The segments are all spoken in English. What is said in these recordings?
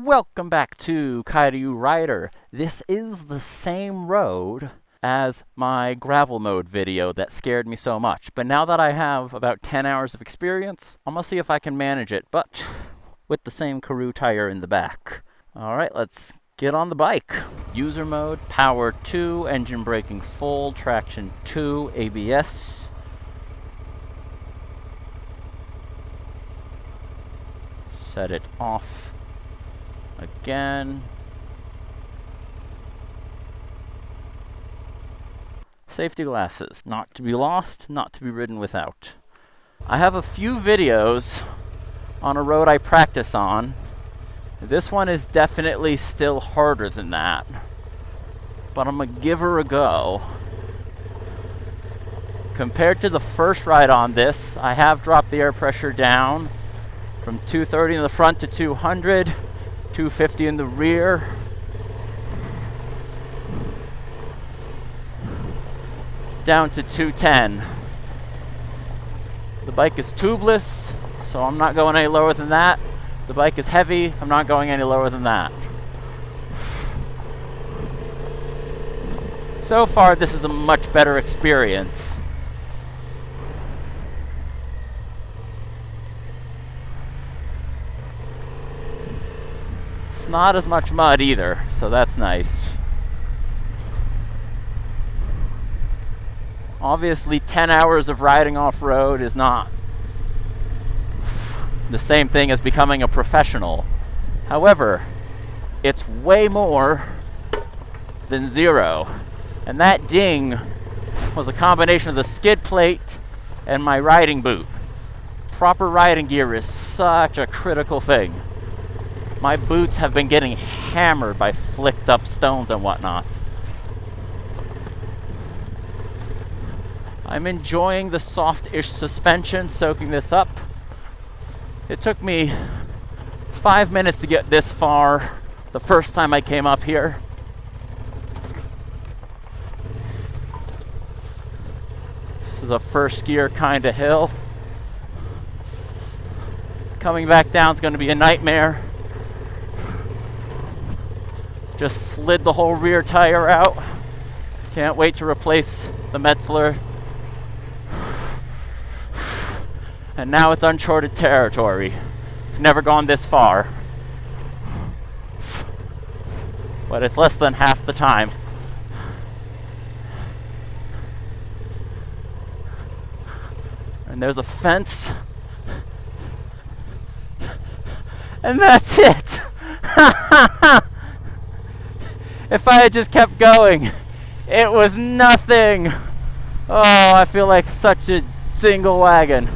Welcome back to Rindou Rider. This is the same road as my gravel mode video that scared me so much. But now that I have about 10 hours of experience, I'm gonna see if I can manage it, but with the same Karoo tire in the back. Alright, let's get on the bike. User mode, power 2, engine braking full, traction 2, ABS. Set it off again. Safety glasses, not to be lost, not to be ridden without. I have a few videos on a road I practice on. This one is definitely still harder than that, but I'm gonna give her a go. Compared to the first ride on this, I have dropped the air pressure down from 230 in the front to 200, 250 in the rear. Down to 210. The bike is tubeless, so I'm not going any lower than that. The bike is heavy, I'm not going any lower than that. So far, this is a much better experience. It's not as much mud either, so that's nice. Obviously, 10 hours of riding off-road is not the same thing as becoming a professional. However, it's way more than zero. And that ding was a combination of the skid plate and my riding boot. Proper riding gear is such a critical thing. My boots have been getting hammered by flicked up stones and whatnots. I'm enjoying the soft-ish suspension, soaking this up. It took me 5 minutes to get this far the first time I came up here. This is a first gear kind of hill. Coming back down is going to be a nightmare. Just slid the whole rear tire out. Can't wait to replace the Metzler. And now it's uncharted territory. I've never gone this far. But it's less than half the time. And there's a fence. And that's it. If I had just kept going, it was nothing. Oh, I feel like such a single wagon.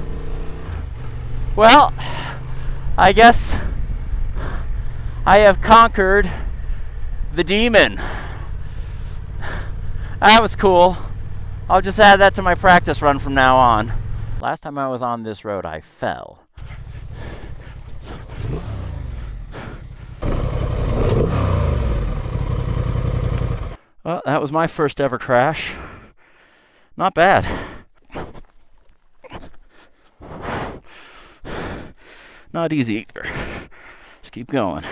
Well, I guess I have conquered the demon. That was cool. I'll just add that to my practice run from now on. Last time I was on this road, I fell. Well, that was my first ever crash. Not bad. Not easy either. Just keep going.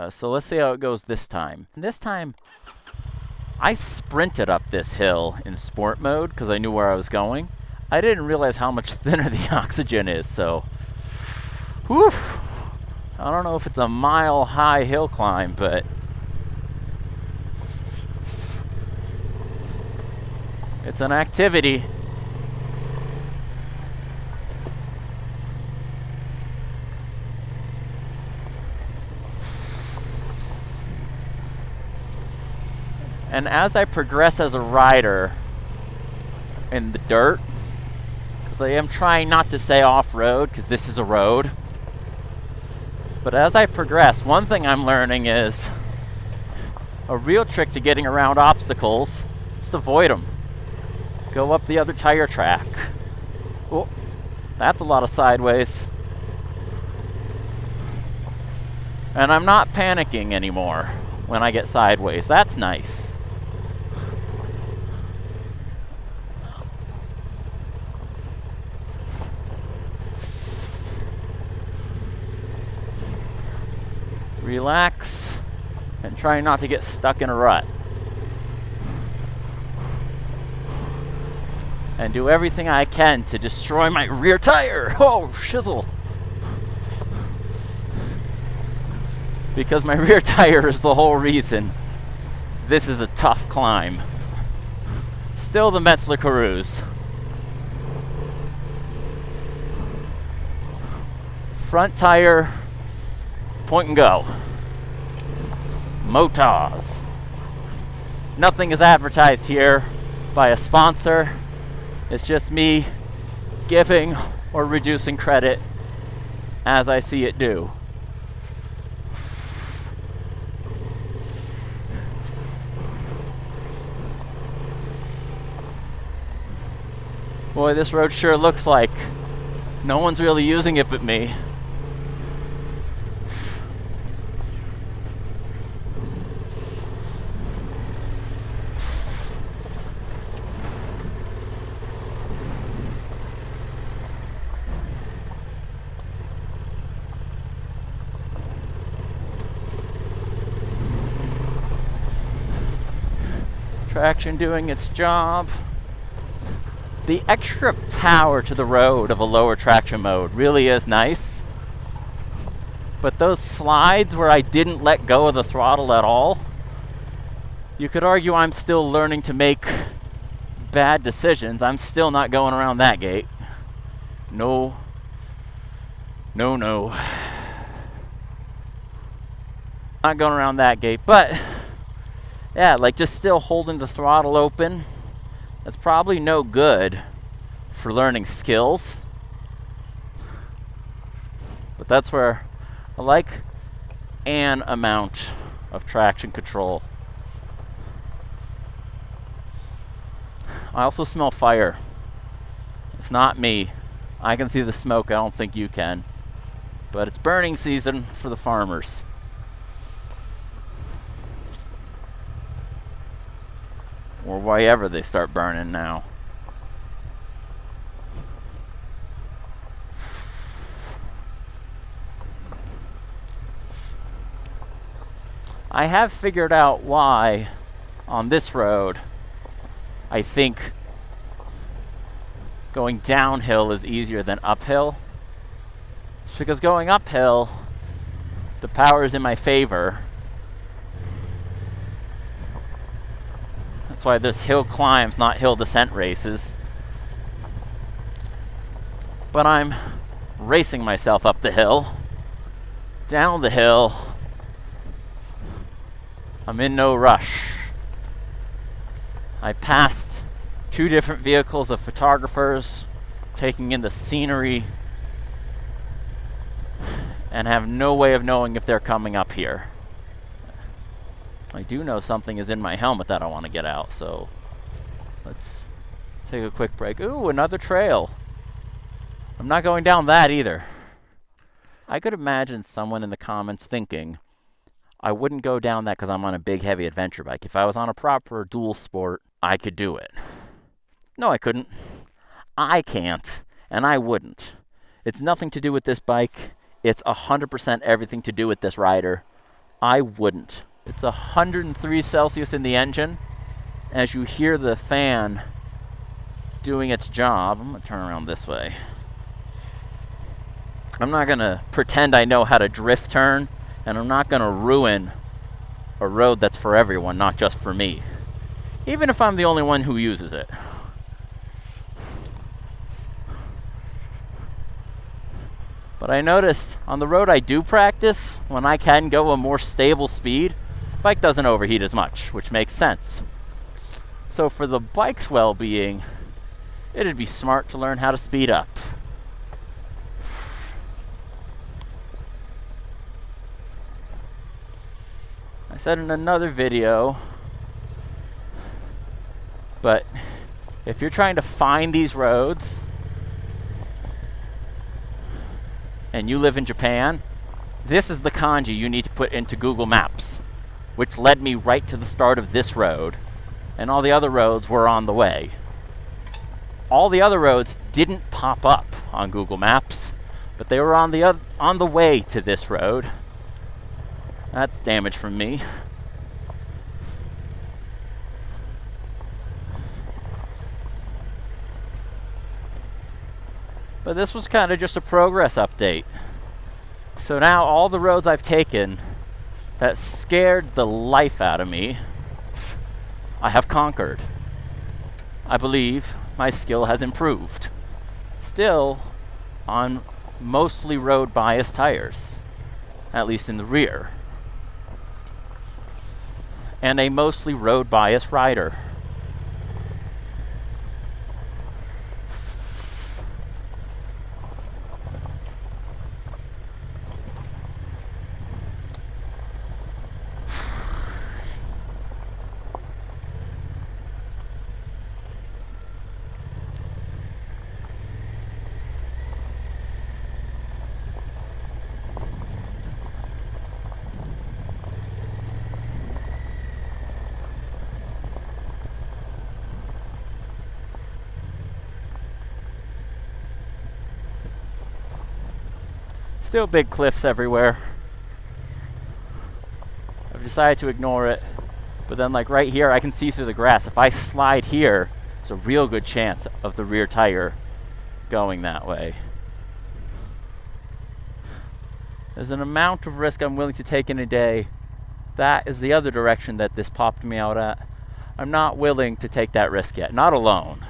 So let's see how it goes this time. This time, I sprinted up this hill in sport mode because I knew where I was going. I didn't realize how much thinner the oxygen is, so whew. I don't know if it's a mile-high hill climb, but it's an activity. And as I progress as a rider in the dirt, because I am trying not to say off-road, because this is a road, but as I progress, one thing I'm learning is a real trick to getting around obstacles is to avoid them. Go up the other tire track. Oh, that's a lot of sideways. And I'm not panicking anymore when I get sideways. That's nice. Relax and try not to get stuck in a rut. And do everything I can to destroy my rear tire. Oh, shizzle. Because my rear tire is the whole reason this is a tough climb. Still the Metzler Cruise. Front tire, point and go. Motors. Nothing is advertised here by a sponsor. It's just me giving or reducing credit as I see it do. Boy, this road sure looks like no one's really using it but me. Traction doing its job. The extra power to the road of a lower traction mode really is nice. But those slides where I didn't let go of the throttle at all, you could argue I'm still learning to make bad decisions. I'm still not going around that gate. No. No, no. Not going around that gate, but yeah, like just still holding the throttle open. That's probably no good for learning skills. But that's where I like an amount of traction control. I also smell fire. It's not me. I can see the smoke. I don't think you can. But it's burning season for the farmers. Or wherever they start burning now. I have figured out why on this road I think going downhill is easier than uphill. It's because going uphill, the power is in my favor. That's why there's hill climbs, not hill descent races. But I'm racing myself up the hill, down the hill. I'm in no rush. I passed 2 different vehicles of photographers taking in the scenery and have no way of knowing if they're coming up here. I do know something is in my helmet that I want to get out, so let's take a quick break. Ooh, another trail. I'm not going down that either. I could imagine someone in the comments thinking, I wouldn't go down that because I'm on a big, heavy adventure bike. If I was on a proper dual sport, I could do it. No, I couldn't. I can't, and I wouldn't. It's nothing to do with this bike. It's 100% everything to do with this rider. I wouldn't. It's 103 Celsius in the engine. As you hear the fan doing its job, I'm going to turn around this way. I'm not going to pretend I know how to drift turn, and I'm not going to ruin a road that's for everyone, not just for me. Even if I'm the only one who uses it. But I noticed on the road I do practice, when I can go a more stable speed, Bike doesn't overheat as much, which makes sense. So for the bike's well-being, it'd be smart to learn how to speed up. I said in another video, but if you're trying to find these roads and you live in Japan, this is the kanji you need to put into Google Maps, which led me right to the start of this road, and all the other roads were on the way. All the other roads didn't pop up on Google Maps, but they were on the way to this road. That's damage from me. But this was kind of just a progress update. So now all the roads I've taken that scared the life out of me, I have conquered. I believe my skill has improved. Still on mostly road biased tires, at least in the rear, and a mostly road biased rider. Still big cliffs everywhere. I've decided to ignore it, but then like right here I can see through the grass. If I slide here, there's a real good chance of the rear tire going that way. There's an amount of risk I'm willing to take in a day. That is the other direction that this popped me out at. I'm not willing to take that risk yet, not alone.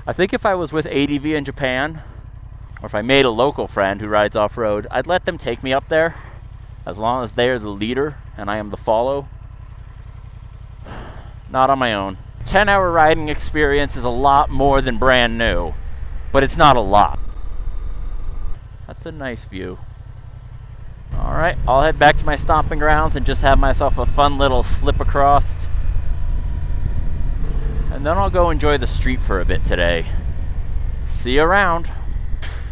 I think if I was with ADV in Japan, or if I made a local friend who rides off-road, I'd let them take me up there, as long as they're the leader and I am the follow. Not on my own. 10-hour riding experience is a lot more than brand new, but it's not a lot. That's a nice view. Alright, I'll head back to my stomping grounds and just have myself a fun little slip across. And then I'll go enjoy the street for a bit today. See you around.